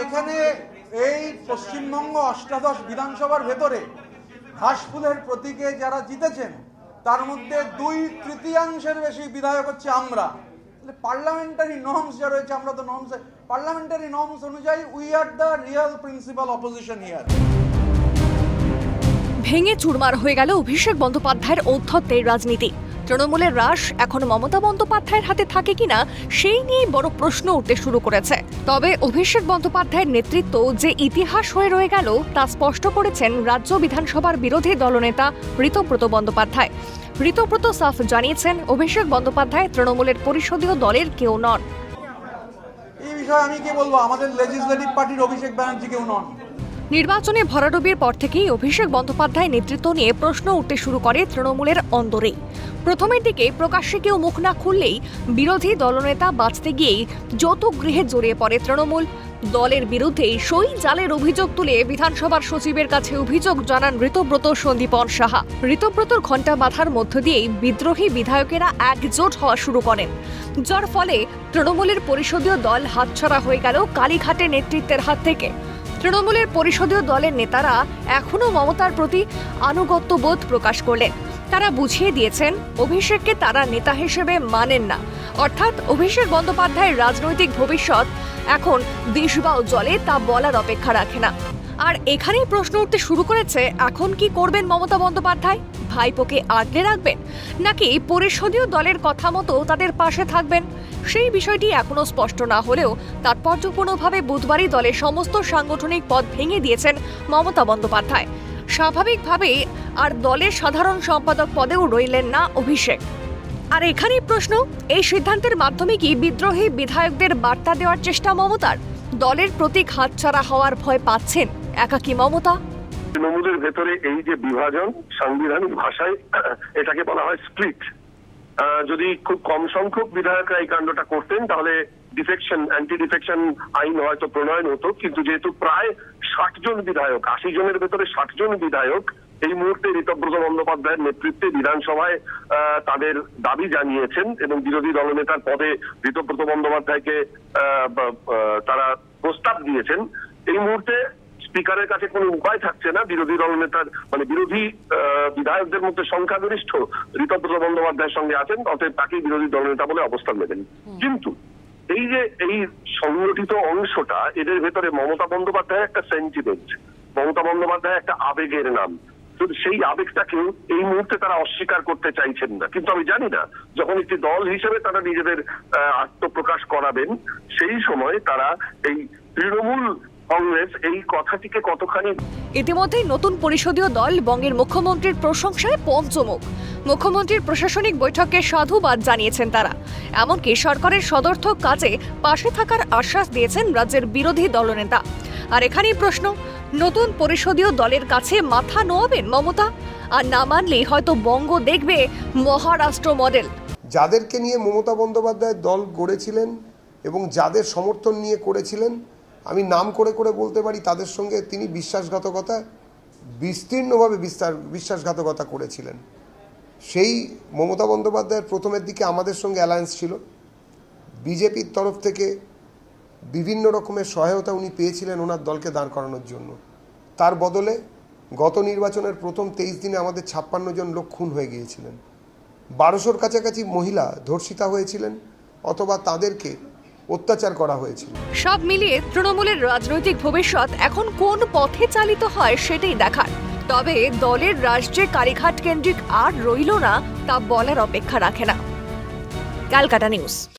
এখানে এই পশ্চিমবঙ্গ অষ্টাদশ বিধানসভার ভেতরে ঘাসফুলের প্রতীকে যারা জিতেছেন তার মধ্যে 2/3 বেশি বিধায়ক হচ্ছে আমরা। পার্লামেন্টারি নর্মস যা রয়েছে, আমরা তো নর্মস, পার্লামেন্টারি নর্মস অনুযায়ী we are the real principal opposition here. ভেঙে চুরমার হয়ে গেল অভিষেক বন্দ্যোপাধ্যায়ের ঔদ্ধত্যের রাজনীতি। তৃণমূলের রাশ এখন মমতা বন্দ্যোপাধ্যায়ের হাতে থাকে কিনা সেই নিয়ে বড় প্রশ্ন উঠতে শুরু করেছে। তবে অভিষেক বন্দ্যোপাধ্যায়ের নেতৃত্ব যে ইতিহাস হয়ে রয়ে গেল তা স্পষ্ট করেছেন রাজ্য বিধানসভার বিরোধী দলনেতা ঋতব্রত বন্দ্যোপাধ্যায়। ঋতব্রত সাফ জানিয়েছেন, অভিষেক বন্দ্যোপাধ্যায় তৃণমূলের পরিষদীয় দলের কেউ নন। এই বিষয়ে আমি কি বলবো, আমাদের লেজিসলেটিভ পার্টির অভিষেক ব্যানার্জি কেউ নন। নির্বাচনে ভরাডুবির পর থেকেই অভিষেক বন্দ্যোপাধ্যায় নেতৃত্ব নিয়ে প্রশ্ন উঠতে শুরু করে তৃণমূলের অন্দরে। প্রথমের দিকে প্রকাশ্যে কেউ মুখ না খুললেই বিরোধী দলনেতা বাঁচতে গিয়েই যৌতুকগৃহে জড়িয়ে পড়ে তৃণমূল। দলের বিরুদ্ধে সই জালের অভিযোগ তুলে বিধানসভার সচিবের কাছে অভিযোগ জানান ঋতব্রত, সন্দীপন সাহা। ঋতব্রতর ঘণ্টা বাঁধার মধ্য দিয়েই বিদ্রোহী বিধায়কেরা একজোট হওয়া শুরু করেন, যার ফলে তৃণমূলের পরিষদীয় দল হাতছাড়া হয়ে গেল কালীঘাটের নেতৃত্বের হাত থেকে। তৃণমূলের পরিষদীয় দলের নেতারা এখনও মমতার প্রতি আনুগত্য বোধ প্রকাশ করলেন। তারা বুঝিয়ে দিয়েছেন অভিষেককে তারা নেতা হিসেবে মানেন না, অর্থাৎ অভিষেক বন্দ্যোপাধ্যায়ের রাজনৈতিক ভবিষ্যৎ এখন দিশবাও জলে তা বলার অপেক্ষা রাখে না। আর এখানেই প্রশ্ন উঠতে শুরু করেছে, এখন কি করবেন মমতা বন্দ্যোপাধ্যায়? ভাইপোকে আগলে রাখবেন নাকি পরিষদীয় দলের কথা মতো তাদের পাশে থাকবেন? সেই বিষয়টি এখনো স্পষ্ট না হলেও তাৎপর্যপূর্ণভাবে বুধবারই দলের সমস্ত সাংগঠনিক পদ ভেঙে দিয়েছেন মমতা বন্দ্যোপাধ্যায়। স্বাভাবিকভাবেই আর দলের সাধারণ সম্পাদক পদেও রইলেন না অভিষেক। আর এখানেই প্রশ্ন, এই সিদ্ধান্তের মাধ্যমে কি বিদ্রোহী বিধায়কদের বার্তা দেওয়ার চেষ্টা মমতার? দলের প্রতীক হাতছাড়া হওয়ার ভয় পাচ্ছেন একাকী মমতা? তৃণমূলের ভেতরে এই যে বিভাজন, সাংবিধানিক ভাষায় এটাকে বলা হয় স্প্লিট। যদি খুব কম সংখ্যক বিধায়করা এই কাণ্ডটা করতেন তাহলে ডিফেকশন, অ্যান্টি ডিফেকশন আইন হয়তো প্রণয়ন হতো, কিন্তু যেহেতু প্রায় 60 জন বিধায়ক, 80 জনের ভেতরে 60 জন বিধায়ক এই মুহূর্তে ঋতব্রত বন্দ্যোপাধ্যায়ের নেতৃত্বে বিধানসভায় তাদের দাবি জানিয়েছেন এবং বিরোধী দলনেতার পদে ঋতব্রত বন্দ্যোপাধ্যায়কে তারা প্রস্তাব দিয়েছেন। এই মুহূর্তে স্পিকারের কাছে কোনো উপায় থাকছে না, বিরোধী দলনেতার মানে বিরোধী বিধায়কদের মধ্যে সংখ্যাগরিষ্ঠ ঋতব্রত বন্দ্যোপাধ্যায়ের সঙ্গে আছেন, অতএব তাকেই বিরোধী দলনেতা বলে অবস্থান নেবেন। কিন্তু এই যে এই সংগঠিত অংশটা, এদের ভেতরে মমতা বন্দ্যোপাধ্যায় একটা সেন্টিমেন্ট, মমতা বন্দ্যোপাধ্যায় একটা আবেগের নাম। তো সেই আবেগটাকেও এই মুহূর্তে তারা অস্বীকার করতে চাইছেন না। কিন্তু আমি জানি না যখন একটি দল হিসেবে তারা নিজেদের আত্মপ্রকাশ করাবেন, সেই সময় তারা এই তৃণমূল কংগ্রেস এই কথাটিকে কতখানি। ইতিমধ্যেই নতুন পরিষদীয় দল বঙ্গের মুখ্যমন্ত্রীর প্রশংসায় পঞ্চমুখ। মুখ্যমন্ত্রীর প্রশাসনিক বৈঠকে সাধুবাদ জানিয়েছেন তারা। এমনকি সরকারের সদর্থক কাজে পাশে থাকার আশ্বাস দিয়েছেন রাজ্যের বিরোধী দলনেতা। আর এখানেই প্রশ্ন, নতুন পরিষদীয় দলের কাছে মাথা নোয়াবেন মমতা? আর না মানলেই হয়তো বঙ্গ দেখবে মহারাষ্ট্র মডেল। যাদেরকে নিয়ে মমতা বন্দ্যোপাধ্যায় দল গড়েছিলেন এবং যাদের সমর্থন নিয়ে করেছিলেন, আমি নাম করে করে বলতে পারি তাদের সঙ্গে তিনি বিশ্বাসঘাতকতা, বিস্তীর্ণভাবে বিশ্বাসঘাতকতা করেছিলেন। সেই মমতা বন্দ্যোপাধ্যায়ের প্রথমের দিকে আমাদের সঙ্গে অ্যালায়েন্স ছিল, বিজেপির তরফ থেকে বিভিন্ন রকমের সহায়তা উনি পেয়েছিলেন ওনার দলকে দাঁড় করানোর জন্য। তার বদলে গত নির্বাচনের প্রথম 23 দিনে আমাদের 56 জন লোক খুন হয়ে গিয়েছিলেন, 1200-র কাছাকাছি মহিলা ধর্ষিতা হয়েছিলেন অথবা তাদেরকে অত্যাচার করা হয়েছিল। সব মিলিয়ে তৃণমূলের রাজনৈতিক ভবিষ্যৎ এখন কোন পথে চালিত হয় সেটাই দেখার। তবে দলের রাজ্যে কালীঘাট কেন্দ্রিক আর রইল না তা বলার অপেক্ষা রাখে না। ক্যালকাটা নিউজ।